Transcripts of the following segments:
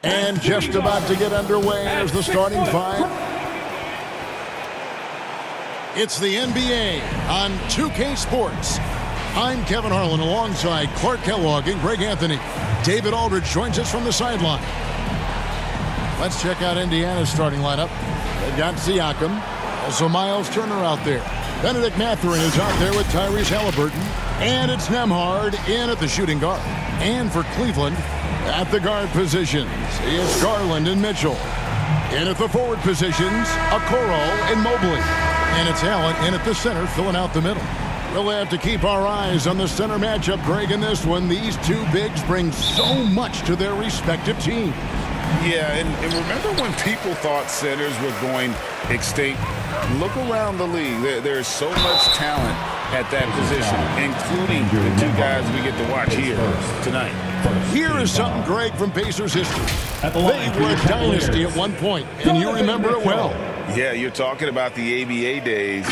And just about to get underway as the starting five. It's the NBA on 2K Sports. I'm Kevin Harlan alongside Clark Kellogg and Greg Anthony. David Aldridge joins us from the sideline. Let's check out Indiana's starting lineup. They've got Siakam. Also Miles Turner out there. Benedict Mathurin is out there with Tyrese Halliburton. And it's Nembhard in at the shooting guard. And for Cleveland, at the guard positions, it's Garland and Mitchell. In at the forward positions, Okoro and Mobley. And it's Allen in at the center, filling out the middle. We'll have to keep our eyes on the center matchup, Greg, in this one. These two bigs bring so much to their respective teams. Yeah, and remember when people thought centers were going extinct? Look around the league. There's so much talent at that position, including the two guys we get to watch here tonight. Here is something, Greg, from Pacers history. They were a dynasty at one point, and you remember it well. Yeah, you're talking about the ABA days,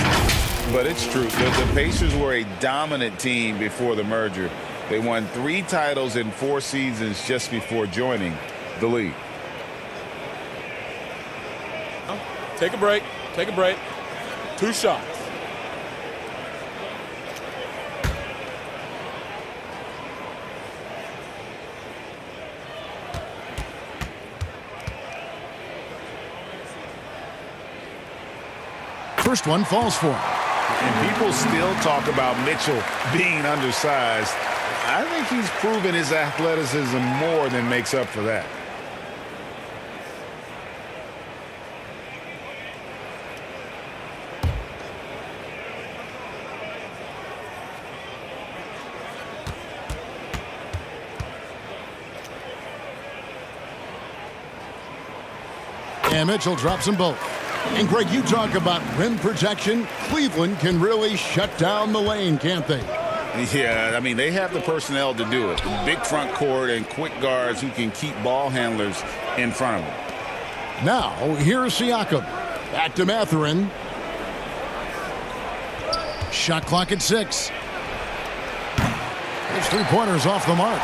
but it's true. The Pacers were a dominant team before the merger. They won 3 titles in 4 seasons just before joining the league. Take a break. Take a break. 2 shots. First one falls for him. And people still talk about Mitchell being undersized. I think he's proven his athleticism more than makes up for that. And Mitchell drops them both. And, Greg, you talk about rim protection. Cleveland can really shut down the lane, can't they? Yeah, I mean, they have the personnel to do it. Big front court and quick guards who can keep ball handlers in front of them. Now, here's Siakam. Back to Mathurin. Shot clock at 6. His 3-pointers off the mark.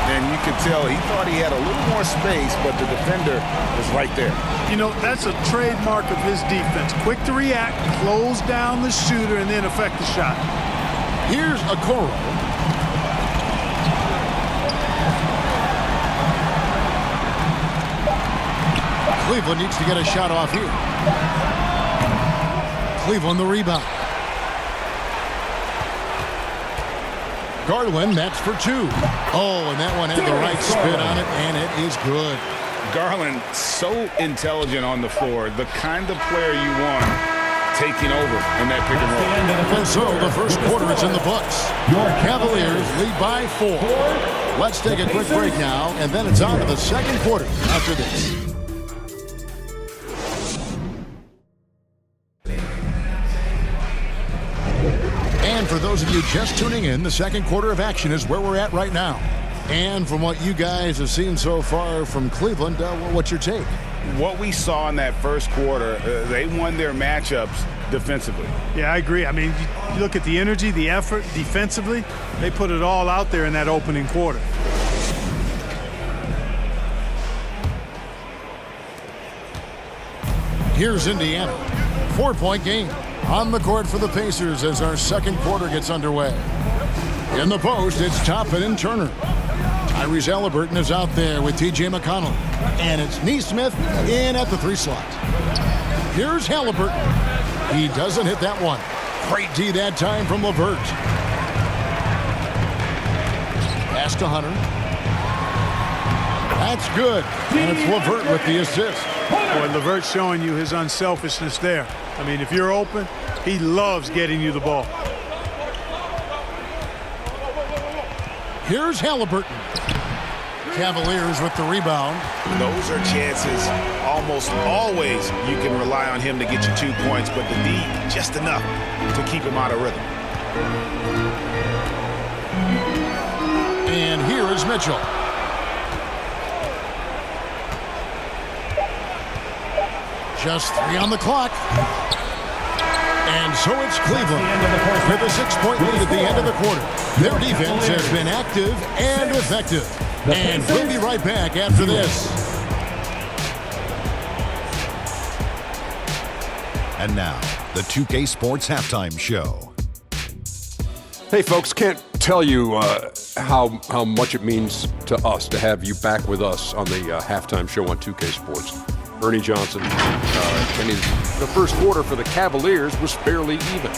And you could tell he thought he had a little more space, but the defender was right there. You know, that's a trademark of his defense. Quick to react, close down the shooter, and then affect the shot. Here's Okoro. Cleveland needs to get a shot off here. Cleveland the rebound. Garland, that's for 2. Oh, and that one had the right spin on it, and it is good. Garland, so intelligent on the floor, the kind of player you want taking over in that pick and roll. And so the first quarter is in the books. Your Cavaliers lead by 4. Let's take a quick break now, and then it's on to the second quarter after this. And for those of you just tuning in, the second quarter of action is where we're at right now. And from what you guys have seen so far from Cleveland, what's your take? What we saw in that first quarter, they won their matchups defensively. Yeah, I agree. I mean, you look at the energy, the effort defensively, they put it all out there in that opening quarter. Here's Indiana. 4-point game on the court for the Pacers as our second quarter gets underway. In the post, it's Toppin and Turner. Tyrese Halliburton is out there with T.J. McConnell. And it's Nesmith in at the 3 slot. Here's Halliburton. He doesn't hit that one. Great D that time from LeVert. Pass to Hunter. That's good. And it's LeVert with the assist. Boy, LeVert's showing you his unselfishness there. I mean, if you're open, he loves getting you the ball. Here's Halliburton. Cavaliers with the rebound. Those are chances almost always you can rely on him to get you 2 points, but the D just enough to keep him out of rhythm. And here is Mitchell. Just 3 on the clock. And so it's Cleveland with a 6-point lead at the end of the quarter. Their defense has been active and effective. And we'll be right back after this. And now, the 2K Sports Halftime Show. Hey, folks, can't tell you how much it means to us to have you back with us on the halftime show on 2K Sports. Ernie Johnson, the first quarter for the Cavaliers was fairly even.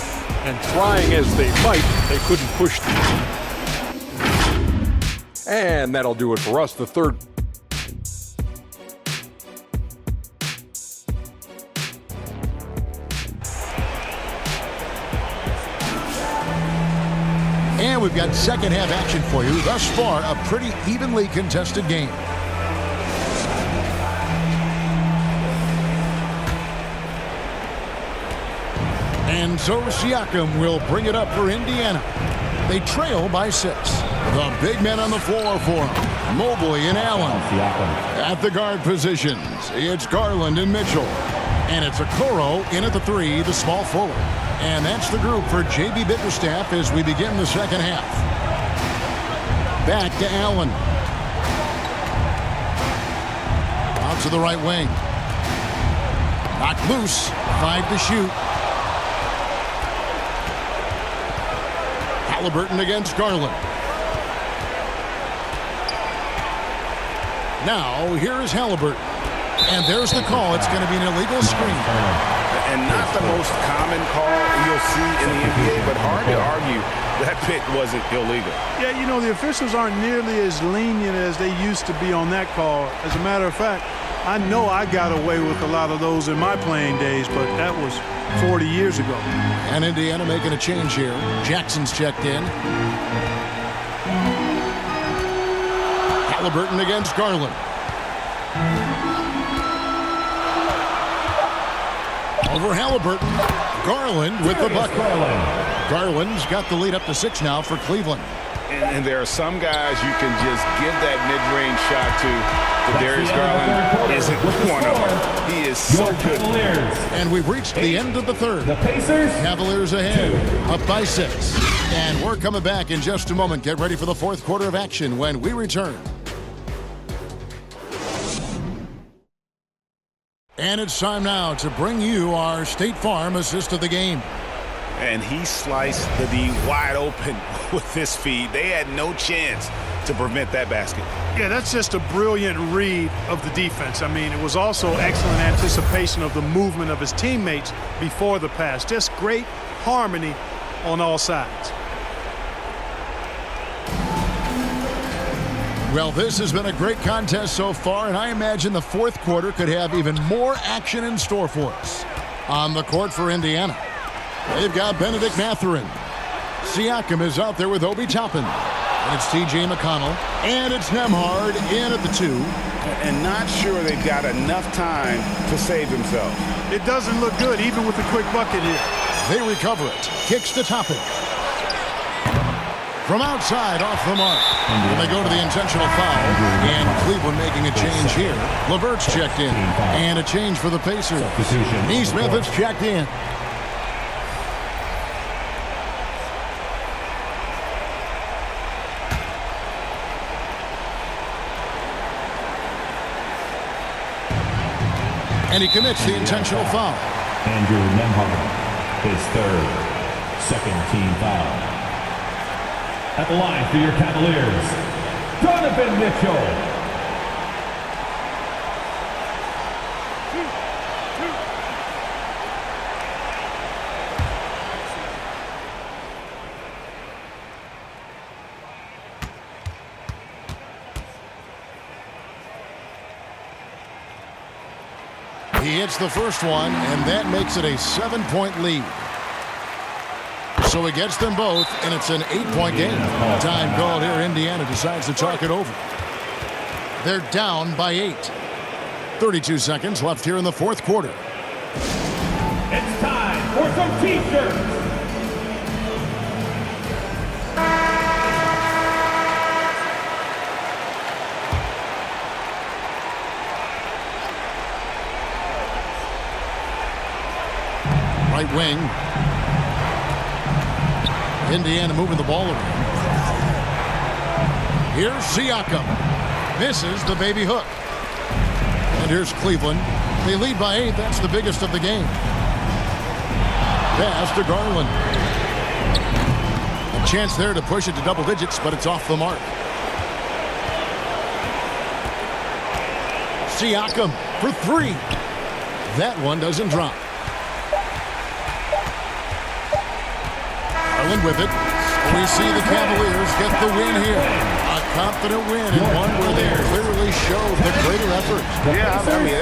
And trying as they might, they couldn't push them. And that'll do it for us. The third. And we've got second half action for you. Thus far, a pretty evenly contested game. And so Siakam will bring it up for Indiana. They trail by 6. The big men on the floor for them. Mobley and Allen. At the guard positions, it's Garland and Mitchell. And it's Okoro in at the 3, the small forward. And that's the group for J.B. Bickerstaff as we begin the second half. Back to Allen. Out to the right wing. Knocked loose. 5 to shoot. Halliburton against Garland. Now, here is Halliburton. And there's the call. It's going to be an illegal screen. And not the most common call you'll see in the NBA, but hard to argue that pick wasn't illegal. Yeah, you know, the officials aren't nearly as lenient as they used to be on that call. As a matter of fact, I know I got away with a lot of those in my playing days, but that was 40 years ago. And Indiana making a change here. Jackson's checked in. Halliburton against Garland. Over Halliburton. Garland with the bucket. Garland's got the lead up to 6 now for Cleveland. And there are some guys you can just give that mid-range shot to. But Darius Garland isn't one of them. He is so good. And we've reached the end of the third. The Pacers. Cavaliers ahead, up by 6. And we're coming back in just a moment. Get ready for the fourth quarter of action when we return. And it's time now to bring you our State Farm assist of the game. And he sliced the D wide open with this feed. They had no chance to prevent that basket. Yeah, that's just a brilliant read of the defense. I mean, it was also excellent anticipation of the movement of his teammates before the pass. Just great harmony on all sides. Well, this has been a great contest so far, and I imagine the fourth quarter could have even more action in store for us. On the court for Indiana, they've got Benedict Mathurin. Siakam is out there with Obi Toppin. And it's T.J. McConnell. And it's Nembhard in at the 2. And not sure they've got enough time to save themselves. It doesn't look good, even with the quick bucket here. They recover it. Kicks to Toppin. From outside, off the mark. And they go to the intentional foul. And Cleveland making a change here. LeVert's checked in. And a change for the Pacers. Neesmith is checked in. And he commits the intentional foul. Andrew Nembhard, his third, second team foul. At the line for your Cavaliers, Donovan Mitchell. He hits the first one, and that makes it a 7-point lead. So he gets them both, and it's an 8-point game. Time called here. Indiana decides to talk it over. They're down by 8. 32 seconds left here in the fourth quarter. It's time for some T-shirts. Right wing. Indiana moving the ball around. Here's Siakam. Misses the baby hook. And here's Cleveland. They lead by 8. That's the biggest of the game. Pass to Garland. A chance there to push it to double digits, but it's off the mark. Siakam for three. That one doesn't drop. Garland with it. We see the Cavaliers get the win here. A confident win and one where they clearly showed the greater effort. Yeah, I mean,